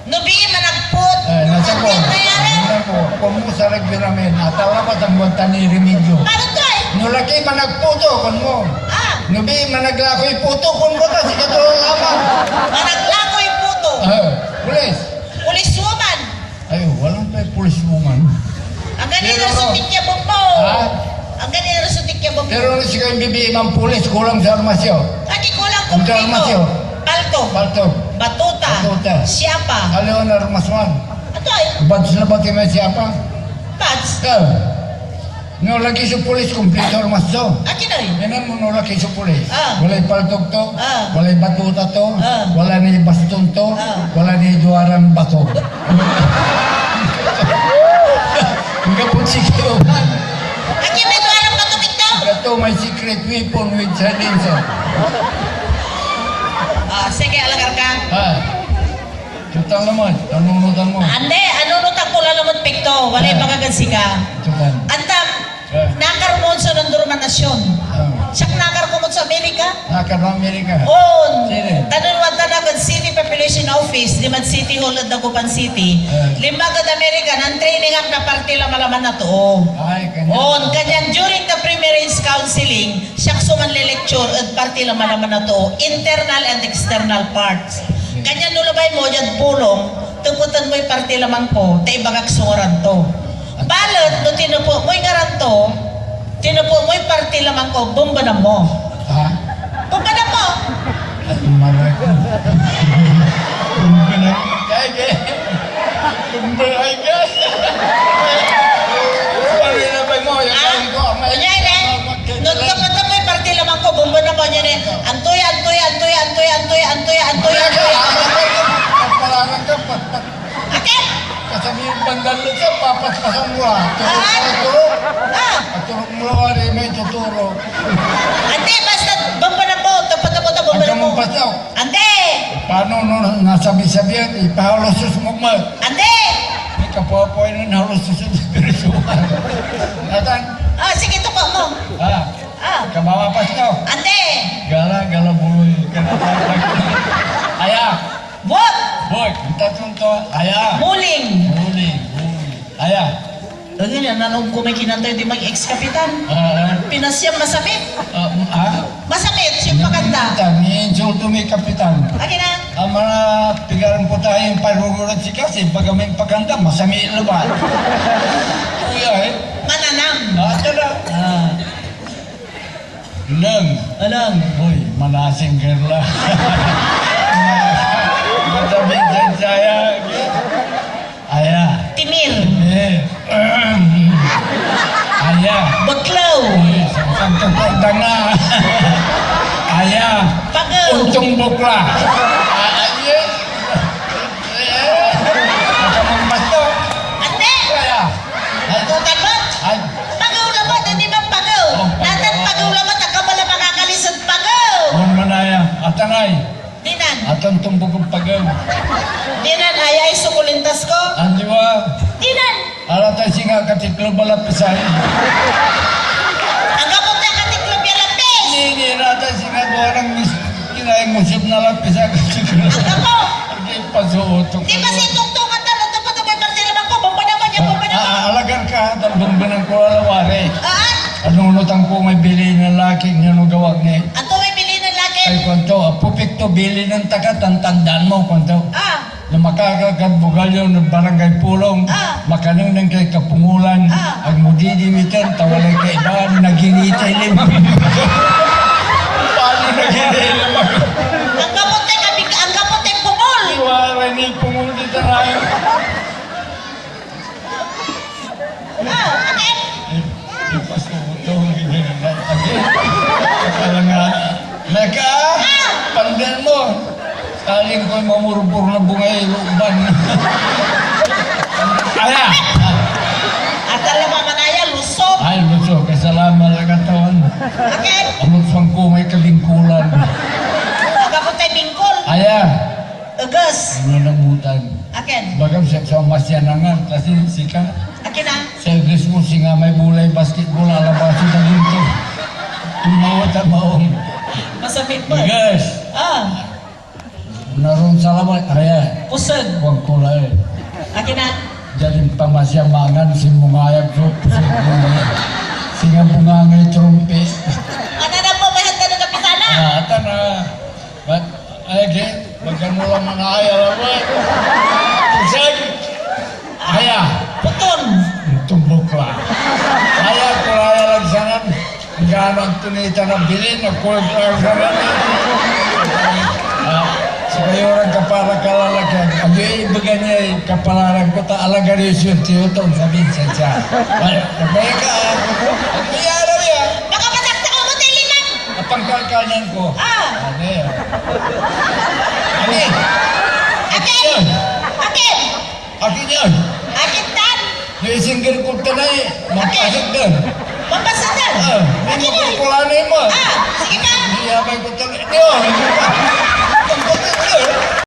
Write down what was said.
Nubi managput. Nasa ko. Nangyari? Kung mo sa ramin, atala ko sa buwan ni remedyo. Ano to eh? Nulaki managputo kung mo. Nubi managlakoy puto kung mo ta si katulong ama. Managlakoy puto. Pulis. Police woman. Ay, walang tayo police woman. Ang ganito sa tikya bumbo. Ang ganito sa tikya bumbo. Pero si kayong bibi imang pulis, kulang sa armasyo. Hindi ko lang Ang armasyo. Palto. Balto. Batuta. Siapa. Aleonar Maswan. Ito ay. Bads na ba tayo siapa? Pads. No lagi sa pulis, kumpleto armasyo. Akin na rin. Yan mo no lagi sa pulis. Walay paltog to. Walay batuta to. Wala ni baston to. Wala ni juarang bato. Hingga pun sikyo. Akin na ito anong patubig to? Ito may secret weapon with silencer. Sige, alagar ka. Tutang naman, nanunutan mo. Ande, anunutan ko lang naman pikto. Walay magagansi ka. Tutang. Antam, nakar mo sa nandurmanasyon. Siyak nakar ko mo sa Amerika? Nakar ng Amerika. On. Sino? Tanunwan tanagan City Population Office, Liman City Hall at Dagupan City. Limbagad Amerika, ng training ang kaparte lang malaman na to. Ay, kanya. On, kanyan during the primaries counseling, siyak suman lecture at parte lang malaman na to. Internal and external parts. Kanyan nulabay mo dyan pulong, tuputan mo yung parte lamang ko, ta ibagak sungaran to. Balot, no tinupo mo yung garanto, tinupo mo yung parte lamang ko, bomba na mo. Bomba na mo! Maray ko. Kumbalay. Kaya. Kumbalay ka. Pari na ba mo? Yung ko. Kunyay na, nung tuputan mo yung parte lamang ko, bomba na mo niya na, antoy. Papalangan ka. Okay? Kasabihin bandalo ka, papaspasan mo Turok. Turok mo lang may tuturo. Ante, basta bomba na mo, tapat na mo, bomba na mo. Ang pasaw. Ante! Paano nung nasabi-sabihan, ipahalos mo mo. Ante! May kapoy na nahalos sa spiritual. Natan? Sige, tupa mo. Kamawapas ka. Ante! Gala buloy. Aya. What? Boy, tatong to. Aya. Muling. Aya. Lagi na, nanong ko may kinantay di mag-ex-kapitan. Pinasyam masamit. Masamit, siyang maganda. Ni-insulto may kapitan. Lagi na. Ang mga pigaran po tayo yung parugulat si kasi baga may paganda, masami laban. Kuya Mananam. Tala. Alang. Uy, manasing girla. Masamit dyan saya. Aya. Timir. Aya. Baklaw. Santong pagdanga. Aya. Pagaw. Untong bukla. Aya. Masamang basto. Ante! Aya. Tutan mo? Ay. Pagaw lamot, hindi man pagaw. Natan pagaw lamot, agkamala makakalisod pagaw. Huwag manaya. Atangay. Dinan. Atang tumbog ang pagaw. Dinan, ay sukulintas ko. Andiwa. Dinan. Alatay singa katiklo balapisay. Ang kapot na katiklop yung lapis. Hindi natin singa doang kinaing musip na lapisay katiklo. Ang kapot. Hindi pasuotong. Di ba si tungtungan talo, dapat ako yung parte naman ko, bomba naman yan, bomba naman. Alagar ka, talbong binang ko alawari. Anunutang ko may bili ng laki nga no gawag ni. Ato may bili ng laki. Ay kwento, pupik to bili ng taga, tandaan mo kwento. Na makakagbugal yun ng barangay pulong, makanang ng kay kapungulan, ang mudidimitan, tawalay kay iba, naginitay limang. Paano naginitay limang? Ang kapote pumol. Iwara ni pumul dito rin. Ate. Ipas ko ito, hindi na lagi. Kaya nga, naka, pandan mo. Saling ko mamurupur na bungay uban. Aya! At alam mo manaya, lusot. Ay, luso, kasalamat lang katawan. Akin. Amot sang ko may kabingkulan. Ang kapote bingkol. Aya! Ugas. Ano nang butan? Akin. Bagam sa masyanangan, kasi sika. Akin na. Sa Christmas, singa may bulay basketball, alabaso na ginto. Tumawat ang maong. Masabit mo. Bigas! Naroon salamat, aya. Usag. Huwag kulay. Akin na. Jadi pamasyamangan si mungayag so singa bungangay trumpi. Ano na po, may handa ng kapisana? Ata na. Ay, magkano lang mga ayal ako. Tusag. Aya. Puton. Tumbok lang. Aya, kulaya lang sangan. Ganang tunita na bilin, nagkulag lang sangan. Saya orang kepala kalalaki, agi ibagan niya kapalaran ko ta alaga rin yung tiyotong sabihin saja. Mereka, mayara ya. Baka matakta ko mo tilinan. Apang kalkanyan ko? Ano ya? Ani? Akin. Akin. Akin yan. Akin tan. Naisinggir ko tanay, magpasok doon. Mampasadan. Hindi mo kukulanay mo. Sige ka. Hindi abay ko tanay.